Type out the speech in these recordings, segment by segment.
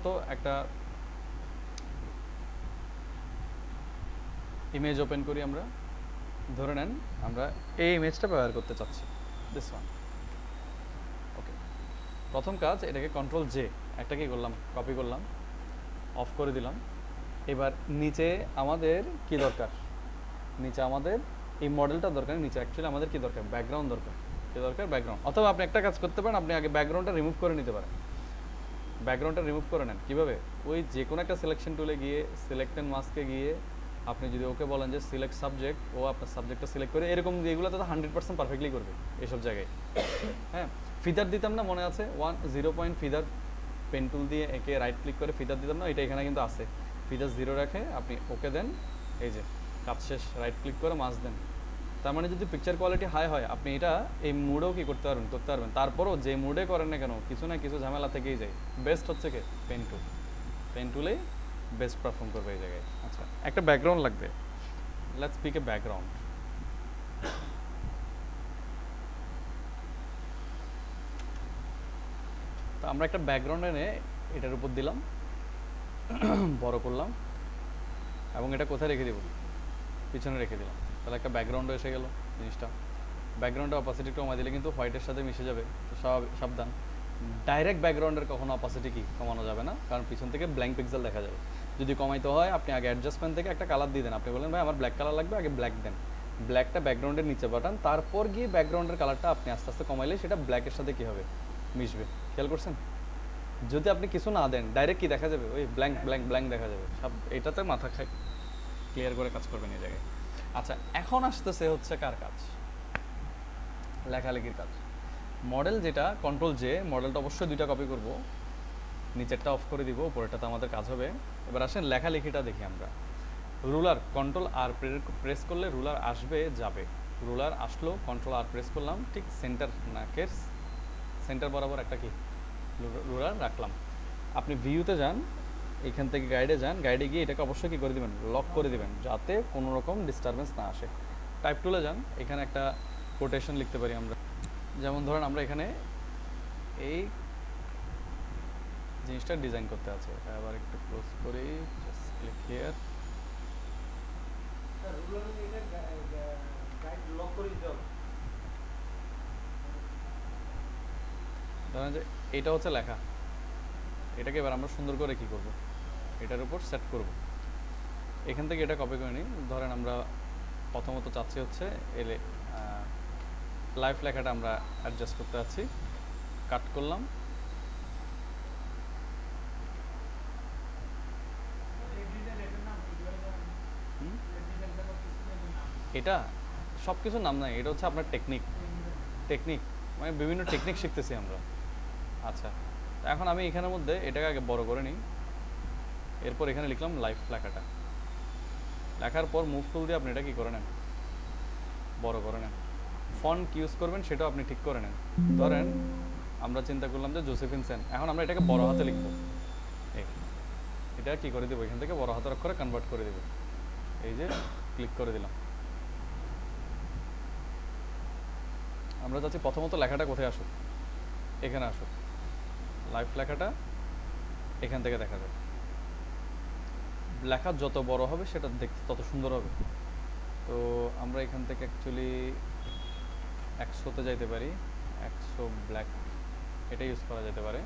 প্রথমত একটা image open করি আমরা। ধরে নেন আমরা এই ইমেজটা ব্যবহার করতে চাচ্ছি, দিস ওয়ান। ওকে, প্রথম কাজ এটাকে কন্ট্রোল জে, একটা কি করলাম, কপি করলাম, অফ করে দিলাম। এবার নিচে আমাদের কি দরকার, নিচে আমাদের এই মডেলটা দরকার, নিচে অ্যাকচুয়ালি আমাদের কি দরকার, ব্যাকগ্রাউন্ড দরকার। কি দরকার, ব্যাকগ্রাউন্ড। অথবা আপনি একটা কাজ করতে পারেন, আপনি আগে ব্যাকগ্রাউন্ডটা রিমুভ করে নিতে পারেন। ব্যাকগ্রাউন্ডটা রিমুভ করে নেন কীভাবে, ওই যে কোনো একটা সিলেকশন টুলে গিয়ে সিলেক্ট অ্যান্ড মাস্কে গিয়ে আপনি যদি ওকে বলেন যে সিলেক্ট সাবজেক্ট, ও আপনার সাবজেক্টটা সিলেক্ট করে, এরকম এগুলোতে তো 100% পারফেক্টলি করবে এইসব জায়গায়। হ্যাঁ, ফিদার দিতাম না, মনে আছে 0 পয়েন্ট ফিদার, পেন টুল দিয়ে একে রাইট ক্লিক করে ফিদার দিতাম না, এটা এখানে কিন্তু আছে। ফিদার 0 রাখে আপনি ওকে দেন, এই যে কাজ শেষ, রাইট ক্লিক করে মাস দেন। তার মানে যদি পিকচার কোয়ালিটি হাই হয়, আপনি এটা এই মুডেও কি করতে পারবেন। তারপরও যে মুডে করেন না কেন, কিছু না কিছু ঝামেলা থেকেই যায়। বেস্ট হচ্ছে কি পেন টুল, পেন টুলেই বেস্ট পারফর্ম করবে এই জায়গায়। আচ্ছা, একটা ব্যাকগ্রাউন্ড লাগবে, লেটস পিক এ ব্যাকগ্রাউন্ড। তো আমরা একটা ব্যাকগ্রাউন্ড এনে এটার উপর দিলাম, বড় করলাম, এবং এটা কোথায় রেখে দিব, পিছনে রেখে দিলাম। তাহলে একটা ব্যাকগ্রাউন্ডও এসে গেল জিনিসটা। ব্যাকগ্রাউন্ডের অপাসিটি কমাই দিলে কিন্তু হোয়াইটের সাথে মিশে যাবে, তো সাবধান। ডাইরেক্ট ব্যাকগ্রাউন্ডের কখনো অপাসিটি কি কমানো যাবে না, কারণ পিছন থেকে ব্ল্যাঙ্ক পিক্সেল দেখা যাবে। যদি কমাইতে হয় আপনি আগে অ্যাডজাস্টমেন্ট থেকে একটা কালার দিয়ে দেন। আপনি বলেন ভাই আমার ব্ল্যাক কালার লাগবে, আগে ব্ল্যাক দেন, ব্ল্যাকটা ব্যাকগ্রাউন্ডের নিচে পাঠান, তারপর গিয়ে ব্যাকগ্রাউন্ডের কালারটা আপনি আস্তে আস্তে কমাইলে সেটা ব্ল্যাকের সাথে কী হবে, মিশবে। খেয়াল করছেন? যদি আপনি কিছু না দেন, ডাইরেক্ট কি দেখা যাবে, ওই ব্ল্যাঙ্ক দেখা যাবে সব। এটাতে মাথা ক্লিয়ার করে কাজ করবেন এই জায়গায়। আচ্ছা, এখন আসতেছে হচ্ছে কার কাজ, লেখালেখির কাজ। মডেল যেটা কন্ট্রোল জে, মডেলটা অবশ্যই দুইটা কপি করব, নিচেরটা অফ করে দিব, উপরেরটাতে আমাদের কাজ হবে। এবার আসেন লেখালেখিটা দেখি আমরা। রুলার কন্ট্রোল আর প্রেস করলে রুলার আসবে যাবে। রুলার আসলো, কন্ট্রোল আর প্রেস করলাম, ঠিক সেন্টার নাকের সেন্টার বরাবর একটা কি রুলার রাখলাম। আপনি ভিউতে যান, এখান থেকে গাইডে যান, গাইডে গিয়ে এটাকে অবশ্যই কী করে দেবেন, লক করে দেবেন, যাতে কোনো রকম ডিস্টারবেন্স না আসে। টাইপ টুলে যান, এখানে একটা কোটেশন লিখতে পারি আমরা। যেমন ধরেন আমরা এখানে এই জিনিসটা ডিজাইন করতে আছে, এটা আবার একটু ক্লোজ করি, জাস্ট ক্লিক হিয়ার। ধরেন যে এটা হচ্ছে লেখা, এটাকে এবার আমরা সুন্দর করে কী করব, এটার উপর সেট করব। এখান থেকে এটা কপি করে নিই। ধরেন আমরা প্রথমত চাচ্ছি হচ্ছে এলে লাইফ লেখাটা আমরা অ্যাডজাস্ট করতে যাচ্ছি, কাট করলাম। এটা সব কিছুর নাম নাই, এটা হচ্ছে আপনার টেকনিক মানে বিভিন্ন টেকনিক শিখতেছি আমরা। আচ্ছা, এখন আমি এখানের মধ্যে এটাকে আগে বড় করে নিই, এরপর এখানে লিখলাম লাইফ লেখাটা। লেখার পর মুভ টুল দিয়ে আপনি এটা কী করে নেন, বড় করে নেন। ফন্ট ইউজ করবেন সেটাও আপনি ঠিক করে নেন। ধরেন আমরা চিন্তা করলাম যে জোসেফিন সেন, এখন আমরা এটাকে বড় হাতে লিখব। এটা কী করে দেবো, এখান থেকে বড় হাতের অক্ষরে কনভার্ট করে দেবো। এই যে ক্লিক করে দিলাম। আমরা চাচ্ছি প্রথমত লেখাটা কোথায় আসুক, এখানে আসুক। লাইফ লেখাটা এখান থেকে দেখা যায়। লেখা যত বড় হবে সেটা দেখতে তত সুন্দর হবে। তো আমরা এখান থেকে অ্যাকচুয়ালি 100-তে যাইতে পারি, 100 ব্ল্যাক, এটা ইউজ করা যেতে পারে।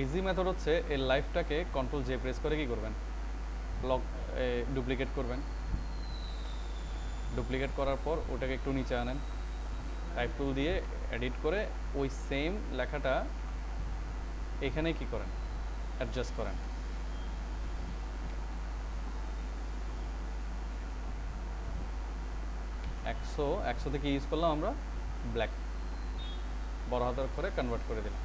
ইজি মেথড হচ্ছে এই লাইফটাকে কন্ট্রোল জে প্রেস করে কি করবেন, ডুপ্লিকেট করবেন। ডুপ্লিকেট করার পর ওটাকে একটু নিচে আনেন, টাইপ টুল দিয়ে এডিট করে ওই সেম লেখাটা এখানে কি করেন, অ্যাডজাস্ট করেন। একশো থেকে ইউজ করলাম আমরা ব্ল্যাক, বড় হাতের করে কনভার্ট করে দিলাম।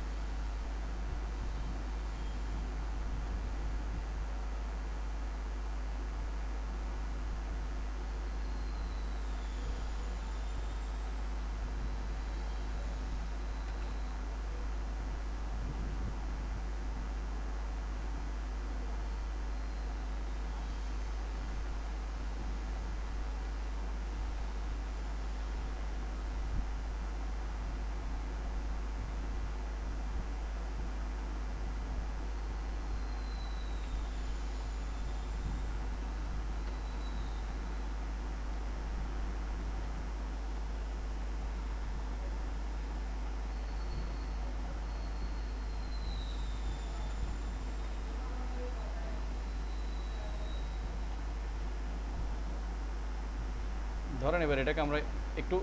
ধরেন এবার এটাকে আমরা একটু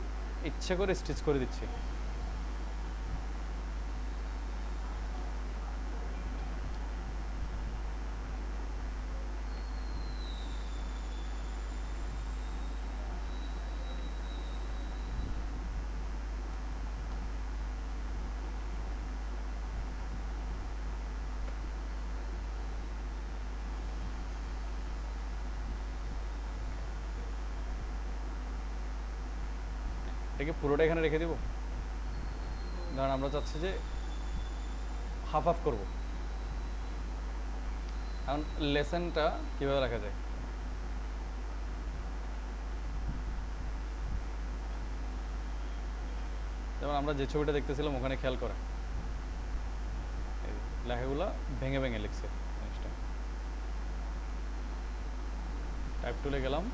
ইচ্ছে করে স্টিচ করে দিচ্ছি। এটাকে পুরোটা এখানে রেখে দিব। ধরেন আমরা চাচ্ছি যে হাফ হাফ করব। এখন লেসনটা কিভাবে রাখা যায়? যেমন আমরা যে ছবিটা দেখতেছিলাম ওখানে খেয়াল করে লেখাগুলো ভেঙে ভেঙে লিখছে জিনিসটা। টাইপ টুলে গেলাম,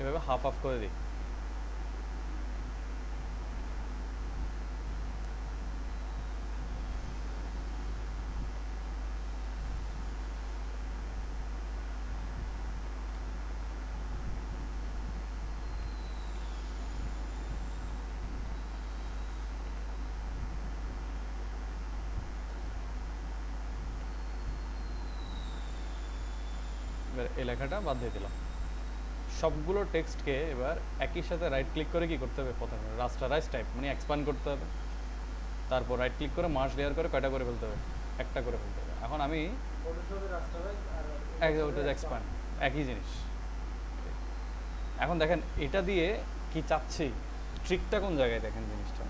এভাবে হাফ হাফ করে দিই। এবার এই লেখাটা বাদ দিয়ে দিলাম। সবগুলো টেক্সটকে এবার একই সাথে রাইট ক্লিক করে কি করতে হবে? প্রথমে রাস্টারাইজ টাইপ মানে এক্সপ্যান্ড করতে হবে। তারপর রাইট ক্লিক করে মার্জ লেয়ার করে কয়টা করে ফেলতে হবে? একটা করে ফেলতে হবে। এখন আমি এক্সপ্যান্ড একই জিনিস। এখন দেখেন এটা দিয়ে কি চাচ্ছি, ট্রিকটা কোন জায়গায় দেখেন জিনিসটা।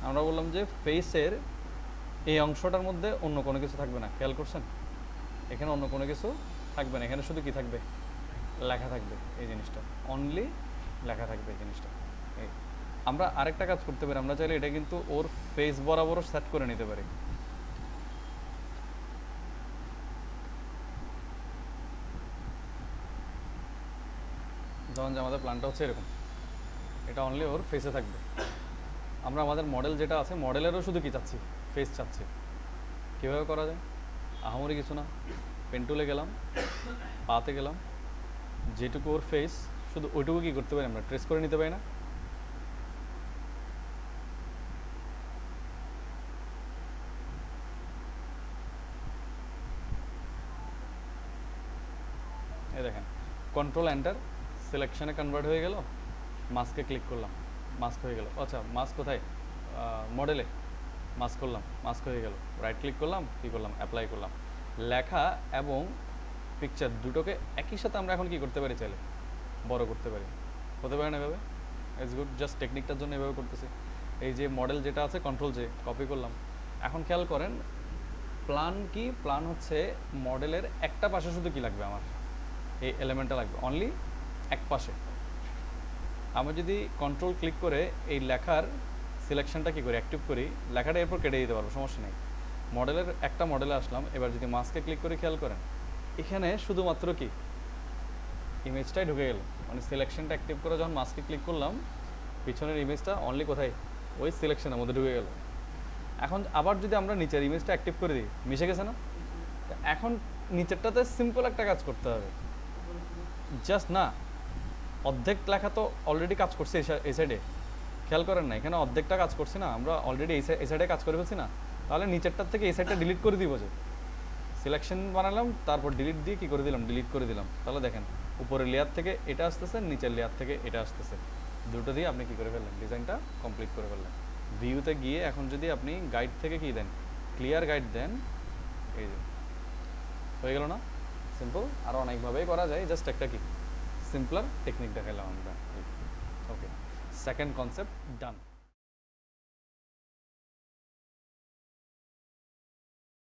আমরা বললাম যে ফেসের এই অংশটার মধ্যে অন্য কোনো কিছু থাকবে না, খেয়াল করছেন? এখানে অন্য কোনো কিছু থাকবে না, এখানে শুধু কি থাকবে? লেখা থাকবে। এই জিনিসটা অনলি লেখা থাকবে এই জিনিসটা। এই আমরা আরেকটা কাজ করতে পারি, আমরা চাইলে এটা কিন্তু ওর ফেস বরাবরও সেট করে নিতে পারি। যেমন যে আমাদের প্ল্যানটা হচ্ছে এরকম, এটা অনলি ওর ফেসে থাকবে। আমরা আমাদের মডেল যেটা আছে মডেলেরও শুধু কি চাচ্ছি? ফেস চাচ্ছি। কীভাবে করা যায়? আহামরি কিছু না, পেন টুলে গেলাম, পাতে গেলাম, যেটুকু ওর ফেস শুধু ওইটুকু কি করতে পারি? আমরা ট্রেস করে নিতে পারি না? এই দেখেন কন্ট্রোল এন্টার, সিলেকশনে কনভার্ট হয়ে গেল, মাস্কে ক্লিক করলাম, মাস্ক হয়ে গেল। আচ্ছা মাস্ক কোথায়? মডেলে মাস্ক করলাম, মাস্ক হয়ে গেল। রাইট ক্লিক করলাম, কী করলাম? অ্যাপ্লাই করলাম। লেখা এবং পিকচার দুটোকে একই সাথে আমরা এখন কি করতে পারি? চাইলে বড় করতে পারি। হতে পারে না এভাবে? ইটস গুড, জাস্ট টেকনিকটার জন্য এভাবে করতেছি। এই যে মডেল যেটা আছে কন্ট্রোল জে, কপি করলাম। এখন খেয়াল করেন প্ল্যান কি? প্ল্যান হচ্ছে মডেলের একটা পাশে শুধু কি লাগবে? আমার এই এলিমেন্টটা লাগবে অনলি এক পাশে। আমি যদি কন্ট্রোল ক্লিক করে এই লেখার সিলেকশনটা কী করি? অ্যাক্টিভ করি, লেখাটা এরপর কেটে দিতে পারবো, সমস্যা নেই। মডেলের একটা মডেলে আসলাম, এবার যদি মাস্কে ক্লিক করে খেয়াল করেন এখানে শুধুমাত্র কি ইমেজটাই ঢুকে গেল। মানে সিলেকশনটা অ্যাক্টিভ করে যখন মাস্কে ক্লিক করলাম পিছনের ইমেজটা অনলি কোথায়? ওই সিলেকশনের মধ্যে ঢুকে গেল। এখন আবার যদি আমরা নিচের ইমেজটা অ্যাক্টিভ করে দিই, মিশে গেছে না? এখন নিচেরটাতে সিম্পল একটা কাজ করতে হবে, জাস্ট না অর্ধেক লেখা তো অলরেডি কাজ করছে এই সাইডে, খেয়াল করেন না? এখানে অর্ধেকটা কাজ করছি না আমরা অলরেডি, এই সাইডে কাজ করে ফেলছি না? তাহলে নিচেরটার থেকে এই সাইডটা ডিলিট করে দিব। যে সিলেকশন বানালাম তারপর ডিলিট দিয়ে কী করে দিলাম? ডিলিট করে দিলাম। তাহলে দেখেন উপরের লেয়ার থেকে এটা আসতেছে, নিচের লেয়ার থেকে এটা আসতেছে, দুটো দিয়ে আপনি কী করে ফেললেন? ডিজাইনটা কমপ্লিট করে ফেললেন। ভিউতে গিয়ে এখন যদি আপনি গাইড থেকে কী দেন? ক্লিয়ার গাইড দেন, এই যে হয়ে গেল না? সিম্পল। আরও অনেকভাবেই করা যায়, জাস্ট একটা কি সিম্পলার টেকনিক দেখালাম আমরা। ওকে, সেকেন্ড কনসেপ্ট ডান।